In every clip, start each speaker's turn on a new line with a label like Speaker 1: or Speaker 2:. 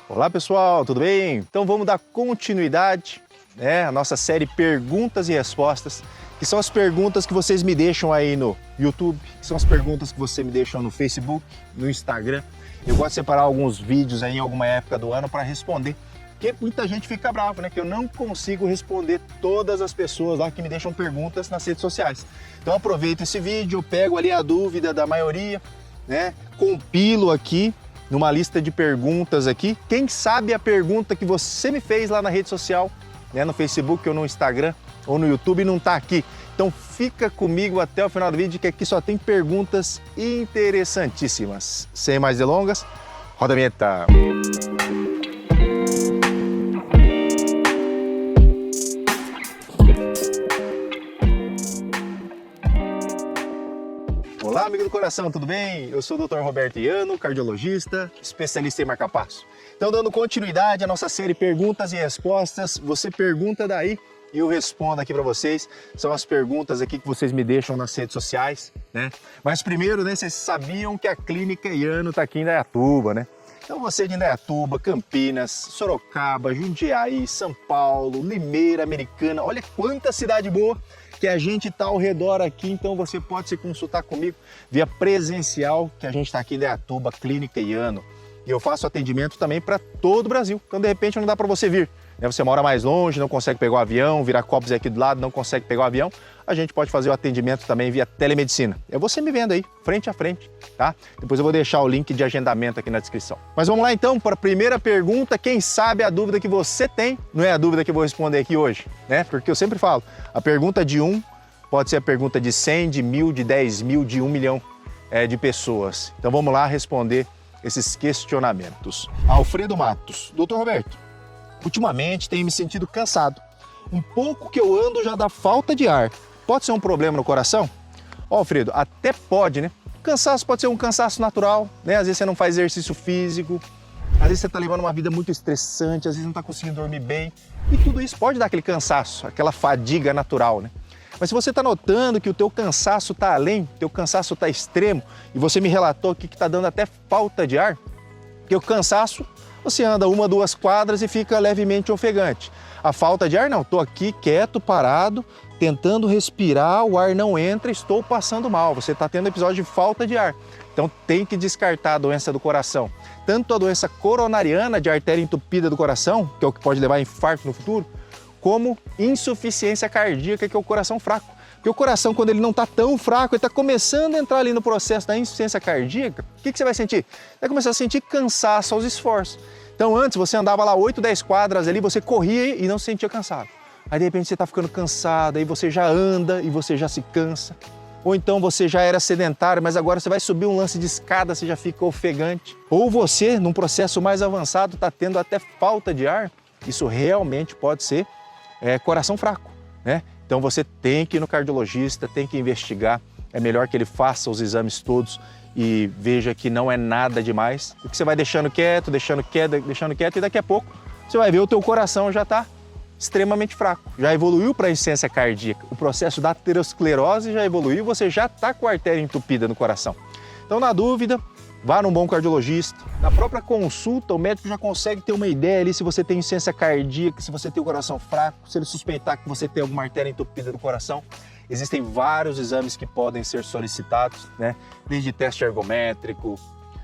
Speaker 1: Olá pessoal, tudo bem? Então vamos dar continuidade à nossa série Perguntas e Respostas, que são as perguntas que vocês me deixam aí no YouTube, que são as perguntas que vocês me deixam no Facebook, no Instagram. Eu gosto de separar alguns vídeos aí em alguma época do ano para responder, porque muita gente fica brava, né? Que eu não consigo responder todas as pessoas lá que me deixam perguntas nas redes sociais. Então aproveito esse vídeo, pego ali a dúvida da maioria, compilo aqui numa lista de perguntas aqui. Quem sabe a pergunta que você me fez lá na rede social, no Facebook ou no Instagram ou no YouTube não está aqui. Então fica comigo até o final do vídeo, que aqui só tem perguntas interessantíssimas. Sem mais delongas, roda a vinheta. Olá, amigo do coração, tudo bem? Eu sou o Dr. Roberto Iano, cardiologista, especialista em marca-passo. Então, dando continuidade à nossa série Perguntas e Respostas, você pergunta daí e eu respondo aqui para vocês. São as perguntas aqui que vocês me deixam nas redes sociais, Mas primeiro, vocês sabiam que a Clínica Iano está aqui em Indaiatuba, Então você de Indaiatuba, Campinas, Sorocaba, Jundiaí, São Paulo, Limeira, Americana, olha quanta cidade boa que a gente está ao redor aqui, então você pode se consultar comigo via presencial, que a gente está aqui em Indaiatuba, Clínica Iano. E eu faço atendimento também para todo o Brasil, então de repente não dá para você vir. Você mora mais longe, não consegue pegar o avião, Viracopos é aqui do lado, não consegue pegar o avião, a gente pode fazer o atendimento também via telemedicina. É você me vendo aí, frente a frente, tá? Depois eu vou deixar o link de agendamento aqui na descrição. Mas vamos lá então para a primeira pergunta. Quem sabe a dúvida que você tem não é a dúvida que eu vou responder aqui hoje, Porque eu sempre falo, a pergunta de 1 pode ser a pergunta de 100, de 1000, de 10 mil, de 1 milhão de pessoas. Então vamos lá responder esses questionamentos. Alfredo Matos: Doutor Roberto, ultimamente tenho me sentido cansado. Um pouco que eu ando já dá falta de ar. Pode ser um problema no coração? Alfredo, até pode, Cansaço pode ser um cansaço natural, Às vezes você não faz exercício físico, às vezes você está levando uma vida muito estressante, às vezes não está conseguindo dormir bem. E tudo isso pode dar aquele cansaço, aquela fadiga natural, Mas se você está notando que o teu cansaço está além, teu cansaço está extremo, e você me relatou aqui que está dando até falta de ar, porque o cansaço, você anda 1, 2 quadras e fica levemente ofegante. A falta de ar não, estou aqui quieto, parado, tentando respirar, o ar não entra, estou passando mal. Você está tendo episódio de falta de ar. Então tem que descartar a doença do coração. Tanto a doença coronariana, de artéria entupida do coração, que é o que pode levar a infarto no futuro, como insuficiência cardíaca, que é o coração fraco. Porque o coração, quando ele não está tão fraco, ele está começando a entrar ali no processo da insuficiência cardíaca, o que você vai sentir? Vai começar a sentir cansaço aos esforços. Então antes você andava lá 8, 10 quadras ali, você corria e não se sentia cansado. Aí de repente você está ficando cansado, aí você já anda e você já se cansa. Ou então você já era sedentário, mas agora você vai subir um lance de escada, você já fica ofegante. Ou você, num processo mais avançado, está tendo até falta de ar. Isso realmente pode ser coração fraco, Então você tem que ir no cardiologista, tem que investigar. É melhor que ele faça os exames todos e veja que não é nada demais. Porque você vai deixando quieto, e daqui a pouco você vai ver o teu coração já está extremamente fraco. Já evoluiu para a insuficiência cardíaca. O processo da aterosclerose já evoluiu, você já está com a artéria entupida no coração. Então, na dúvida, vá num bom cardiologista. Na própria consulta, o médico já consegue ter uma ideia ali se você tem insuficiência cardíaca, se você tem o coração fraco, se ele suspeitar que você tem alguma artéria entupida do coração. Existem vários exames que podem ser solicitados, Desde teste ergométrico,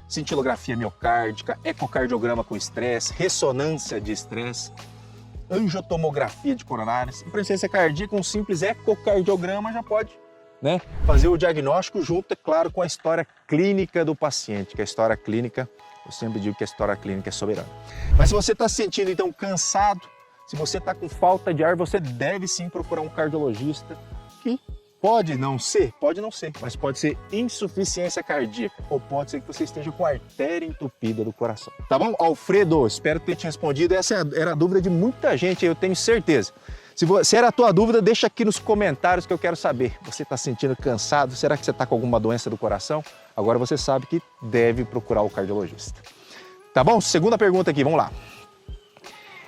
Speaker 1: cintilografia miocárdica, ecocardiograma com estresse, ressonância de estresse, angiotomografia de coronárias. Para insuficiência cardíaca, um simples ecocardiograma já pode fazer o diagnóstico junto, é claro, com a história clínica do paciente, que a história clínica, eu sempre digo que a história clínica é soberana. Mas se você está se sentindo então cansado, se você está com falta de ar, você deve sim procurar um cardiologista, que pode não ser, mas pode ser insuficiência cardíaca, ou pode ser que você esteja com artéria entupida do coração. Tá bom? Alfredo, espero ter te respondido. Essa era a dúvida de muita gente, eu tenho certeza. Se era a tua dúvida, deixa aqui nos comentários que eu quero saber. Você está se sentindo cansado? Será que você está com alguma doença do coração? Agora você sabe que deve procurar o cardiologista. Tá bom? Segunda pergunta aqui, vamos lá.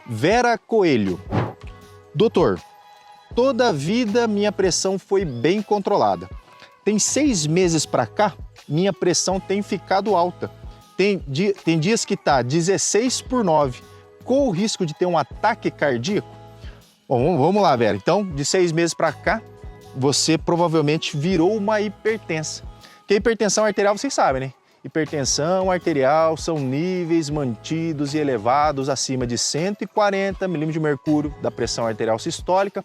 Speaker 1: Vera Coelho: Doutor, toda a vida minha pressão foi bem controlada. Tem 6 meses para cá, minha pressão tem ficado alta. tem dias que está 16/9, com o risco de ter um ataque cardíaco. Bom, vamos lá, Vera. Então, de 6 meses para cá, você provavelmente virou uma hipertensa. Porque a hipertensão arterial, vocês sabem, né? Hipertensão arterial são níveis mantidos e elevados acima de 140 milímetros de mercúrio da pressão arterial sistólica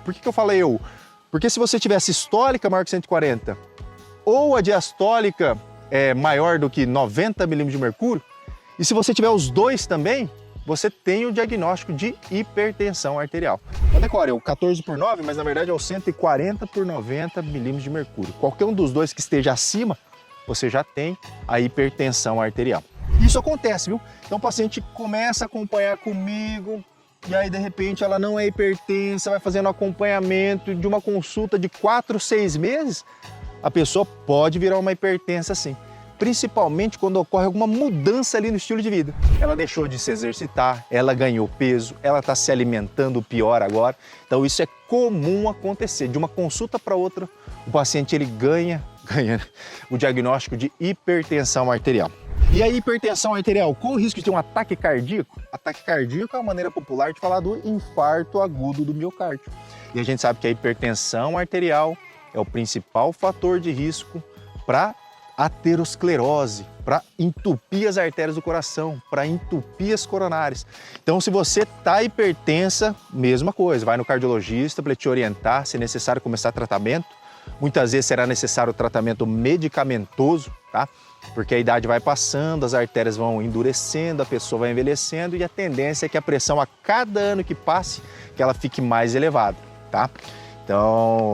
Speaker 1: Por que eu falei ou? Porque se você tiver sistólica maior que 140 ou a diastólica maior do que 90 milímetros de mercúrio, e se você tiver os dois também, você tem o diagnóstico de hipertensão arterial. Então, decore, é o 14/9, mas na verdade é o 140/90 milímetros de mercúrio. Qualquer um dos dois que esteja acima, você já tem a hipertensão arterial. Isso acontece, viu? Então o paciente começa a acompanhar comigo, e aí de repente ela não é hipertensa, vai fazendo acompanhamento de uma consulta de 4, 6 meses, a pessoa pode virar uma hipertensa sim. Principalmente quando ocorre alguma mudança ali no estilo de vida. Ela deixou de se exercitar, ela ganhou peso, ela está se alimentando pior agora. Então isso é comum acontecer. De uma consulta para outra, o paciente ele ganha o diagnóstico de hipertensão arterial. E a hipertensão arterial com o risco de ter um ataque cardíaco? Ataque cardíaco é uma maneira popular de falar do infarto agudo do miocárdio. E a gente sabe que a hipertensão arterial é o principal fator de risco para aterosclerose, para entupir as artérias do coração, para entupir as coronárias. Então, se você está hipertensa, mesma coisa, vai no cardiologista para ele te orientar se é necessário começar tratamento. Muitas vezes será necessário tratamento medicamentoso, tá? Porque a idade vai passando, as artérias vão endurecendo, a pessoa vai envelhecendo e a tendência é que a pressão a cada ano que passe, que ela fique mais elevada, tá? Então,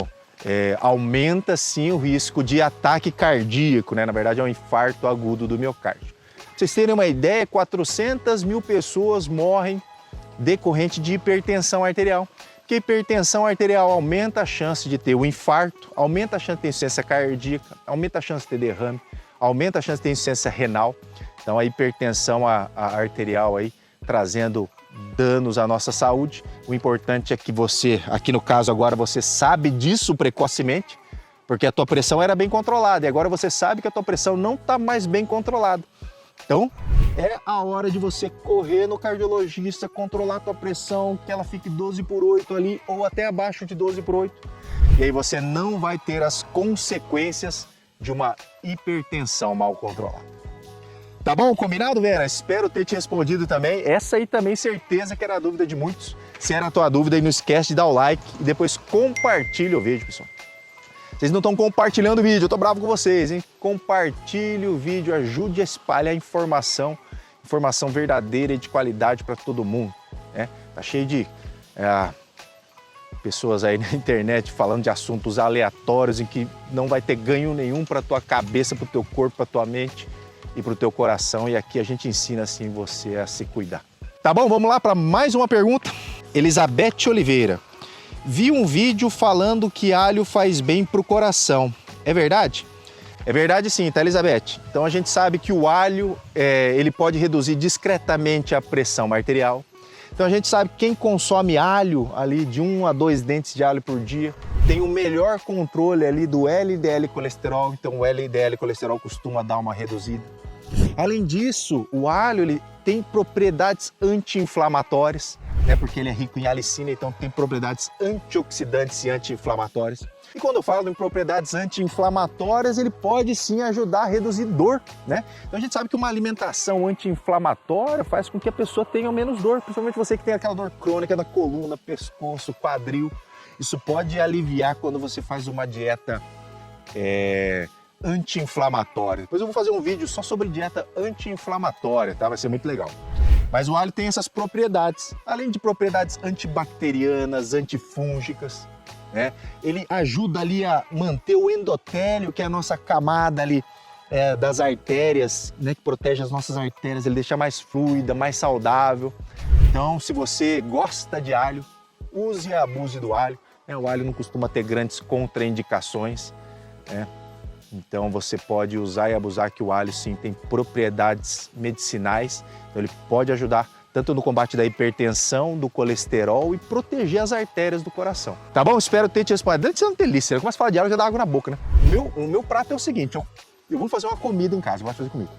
Speaker 1: aumenta sim o risco de ataque cardíaco, né? Na verdade é um infarto agudo do miocárdio. Pra vocês terem uma ideia, 400 mil pessoas morrem decorrente de hipertensão arterial. Porque a hipertensão arterial aumenta a chance de ter o infarto, aumenta a chance de ter insuficiência cardíaca, aumenta a chance de ter derrame, aumenta a chance de ter insuficiência renal. Então a hipertensão arterial aí trazendo danos à nossa saúde. O importante é que você, aqui no caso agora, você sabe disso precocemente, porque a tua pressão era bem controlada e agora você sabe que a tua pressão não está mais bem controlada. Então, é a hora de você correr no cardiologista, controlar a tua pressão, que ela fique 12/8 ali ou até abaixo de 12/8. E aí você não vai ter as consequências de uma hipertensão mal controlada. Tá bom? Combinado, Vera? Espero ter te respondido também. Essa aí também certeza que era a dúvida de muitos. Se era a tua dúvida, aí não esquece de dar o like e depois compartilha o vídeo, pessoal. Vocês não estão compartilhando o vídeo, eu tô bravo com vocês, hein? Compartilhe o vídeo, ajude a espalhar informação verdadeira e de qualidade para todo mundo, né? Tá cheio de pessoas aí na internet falando de assuntos aleatórios em que não vai ter ganho nenhum para tua cabeça, para o teu corpo, para tua mente e para o teu coração. E aqui a gente ensina assim você a se cuidar. Tá bom? Vamos lá para mais uma pergunta. Elizabeth Oliveira. Vi um vídeo falando que alho faz bem para o coração. É verdade? É verdade sim, tá, Elizabeth? Então a gente sabe que o alho ele pode reduzir discretamente a pressão arterial. Então a gente sabe que quem consome alho ali de 1 a 2 dentes de alho por dia tem o melhor controle ali do LDL colesterol. Então o LDL colesterol costuma dar uma reduzida. Além disso, o alho ele tem propriedades anti-inflamatórias, né? Porque ele é rico em alicina, então tem propriedades antioxidantes e anti-inflamatórias. E quando eu falo em propriedades anti-inflamatórias, ele pode sim ajudar a reduzir dor, né? Então a gente sabe que uma alimentação anti-inflamatória faz com que a pessoa tenha menos dor, principalmente você que tem aquela dor crônica da coluna, pescoço, quadril. Isso pode aliviar quando você faz uma dieta anti-inflamatória. Depois eu vou fazer um vídeo só sobre dieta anti-inflamatória, tá? Vai ser muito legal. Mas o alho tem essas propriedades, além de propriedades antibacterianas, antifúngicas, né? Ele ajuda ali a manter o endotélio, que é a nossa camada ali das artérias, né? Que protege as nossas artérias, ele deixa mais fluida, mais saudável. Então, se você gosta de alho, use e abuse do alho, né? O alho não costuma ter grandes contraindicações, né? Então você pode usar e abusar, que o alho sim tem propriedades medicinais, então ele pode ajudar tanto no combate da hipertensão, do colesterol e proteger as artérias do coração. Tá bom? Espero ter te respondido. Antes de você não ter lista, eu começo a falar de alho e já dá água na boca, né? O meu prato é o seguinte, eu vou fazer uma comida em casa, eu gosto de fazer comida.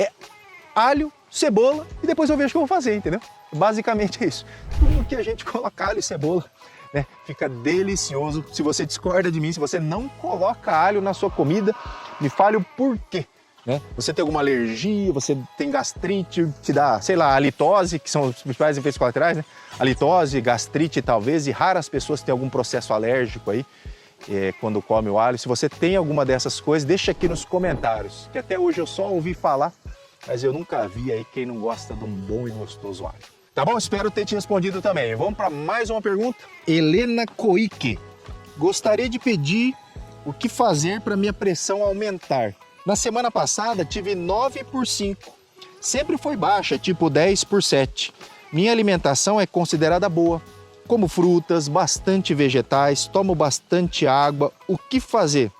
Speaker 1: É alho, cebola e depois eu vejo o que eu vou fazer, entendeu? Basicamente é isso. Tudo que a gente coloca alho e cebola, né, fica delicioso. Se você discorda de mim, se você não coloca alho na sua comida, me fale o porquê. Né? Você tem alguma alergia, você tem gastrite, te dá, sei lá, halitose, que são os principais efeitos colaterais, né? Halitose, gastrite talvez, e raras pessoas têm algum processo alérgico aí quando come o alho. Se você tem alguma dessas coisas, deixa aqui nos comentários, que até hoje eu só ouvi falar, mas eu nunca vi aí quem não gosta de um bom e gostoso alho. Tá bom? Espero ter te respondido também. Vamos para mais uma pergunta. Helena Coique. Gostaria de pedir o que fazer para minha pressão aumentar. Na semana passada tive 9/5. Sempre foi baixa, tipo 10/7. Minha alimentação é considerada boa. Como frutas, bastante vegetais, tomo bastante água. O que fazer?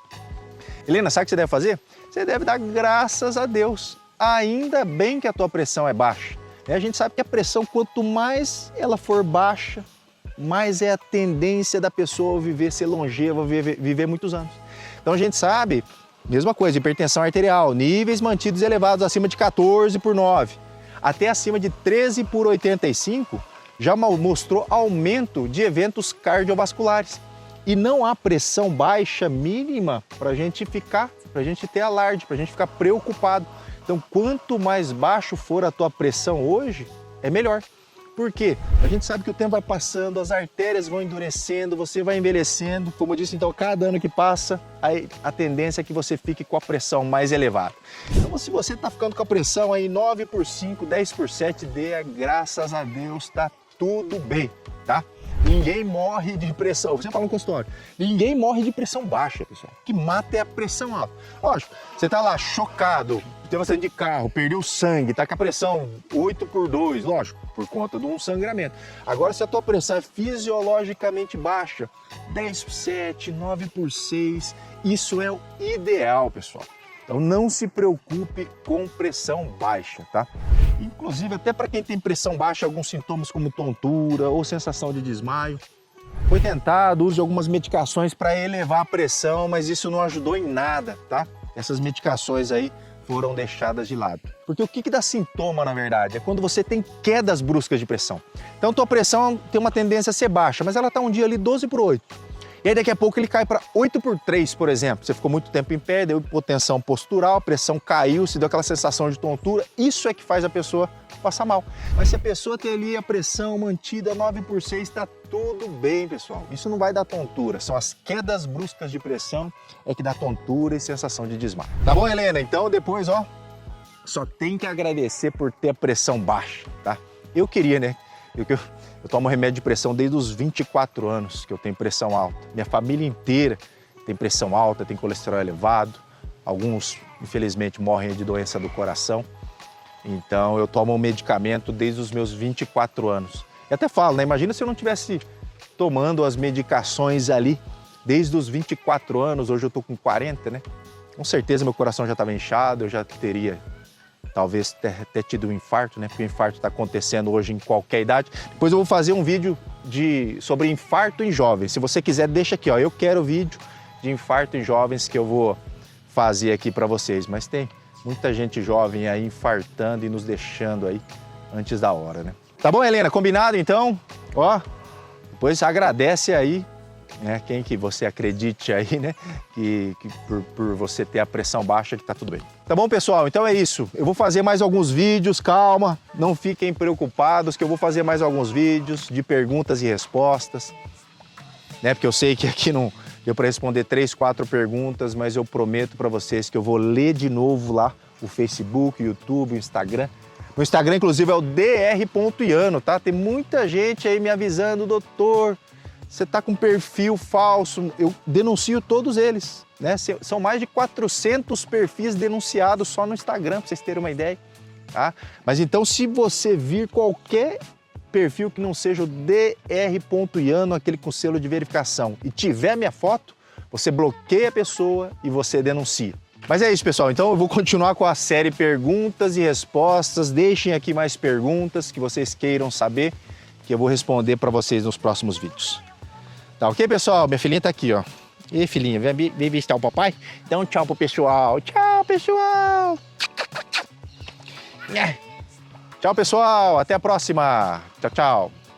Speaker 1: Helena, sabe o que você deve fazer? Você deve dar graças a Deus. Ainda bem que a tua pressão é baixa. A gente sabe que a pressão, quanto mais ela for baixa, mais é a tendência da pessoa viver, ser longeva, viver muitos anos. Então a gente sabe, mesma coisa, hipertensão arterial, níveis mantidos elevados acima de 14/9, até acima de 13/85, já mostrou aumento de eventos cardiovasculares. E não há pressão baixa mínima para a gente ter alarde, para a gente ficar preocupado. Então, quanto mais baixo for a tua pressão hoje, é melhor. Por quê? A gente sabe que o tempo vai passando, as artérias vão endurecendo, você vai envelhecendo. Como eu disse, então, cada ano que passa, a tendência é que você fique com a pressão mais elevada. Então, se você está ficando com a pressão aí 9/5, 10/7, dê graças a Deus, tá tudo bem, tá? Ninguém morre de pressão, você fala no consultório, ninguém morre de pressão baixa, pessoal. O que mata é a pressão alta. Lógico, você tá lá chocado, teve um acidente de carro, perdeu sangue, tá com a pressão 8/2, lógico, por conta de um sangramento. Agora, se a tua pressão é fisiologicamente baixa, 10/7, 9/6, isso é o ideal, pessoal. Então não se preocupe com pressão baixa, tá? Inclusive, até para quem tem pressão baixa, alguns sintomas como tontura ou sensação de desmaio, foi tentado o uso de algumas medicações para elevar a pressão, mas isso não ajudou em nada, tá? Essas medicações aí foram deixadas de lado. Porque o que dá sintoma, na verdade, é quando você tem quedas bruscas de pressão. Então, tua pressão tem uma tendência a ser baixa, mas ela está um dia ali 12/8. E aí daqui a pouco ele cai para 8/3, por exemplo. Você ficou muito tempo em pé, deu hipotensão postural, a pressão caiu, se deu aquela sensação de tontura. Isso é que faz a pessoa passar mal. Mas se a pessoa tem ali a pressão mantida 9/6, está tudo bem, pessoal. Isso não vai dar tontura. São as quedas bruscas de pressão é que dá tontura e sensação de desmaio. Tá bom, Helena? Então depois, ó, só tem que agradecer por ter a pressão baixa, tá? Eu queria, né? Eu tomo remédio de pressão desde os 24 anos que eu tenho pressão alta. Minha família inteira tem pressão alta, tem colesterol elevado. Alguns, infelizmente, morrem de doença do coração. Então, eu tomo um medicamento desde os meus 24 anos. E até falo, né? Imagina se eu não tivesse tomando as medicações ali desde os 24 anos. Hoje eu tô com 40, né? Com certeza meu coração já estava inchado, eu já teria talvez ter tido um infarto, né? Porque o infarto está acontecendo hoje em qualquer idade. Depois eu vou fazer um vídeo sobre infarto em jovens. Se você quiser, deixa aqui, ó. Eu quero vídeo de infarto em jovens que eu vou fazer aqui para vocês. Mas tem muita gente jovem aí infartando e nos deixando aí antes da hora, né? Tá bom, Helena? Combinado, então? Ó, depois agradece aí, né? Quem que você acredite aí, né? Que por você ter a pressão baixa, que tá tudo bem. Tá bom, pessoal? Então é isso. Eu vou fazer mais alguns vídeos, calma. Não fiquem preocupados que eu vou fazer mais alguns vídeos de perguntas e respostas, né? Porque eu sei que aqui não deu para responder 3, 4 perguntas, mas eu prometo para vocês que eu vou ler de novo lá o Facebook, o YouTube, o Instagram. No Instagram, inclusive, é o dr.iano, tá? Tem muita gente aí me avisando, doutor, você tá com perfil falso. Eu denuncio todos eles, né? São mais de 400 perfis denunciados só no Instagram, para vocês terem uma ideia, tá? Mas então, se você vir qualquer perfil que não seja o dr.iano, aquele com selo de verificação, e tiver minha foto, você bloqueia a pessoa e você denuncia. Mas é isso, pessoal. Então eu vou continuar com a série Perguntas e Respostas. Deixem aqui mais perguntas que vocês queiram saber, que eu vou responder para vocês nos próximos vídeos. Tá ok, pessoal? Minha filhinha tá aqui, ó. E aí, filhinha, vem visitar o papai? Então tchau pro pessoal. Tchau, pessoal! Tchau, pessoal. Até a próxima. Tchau, tchau.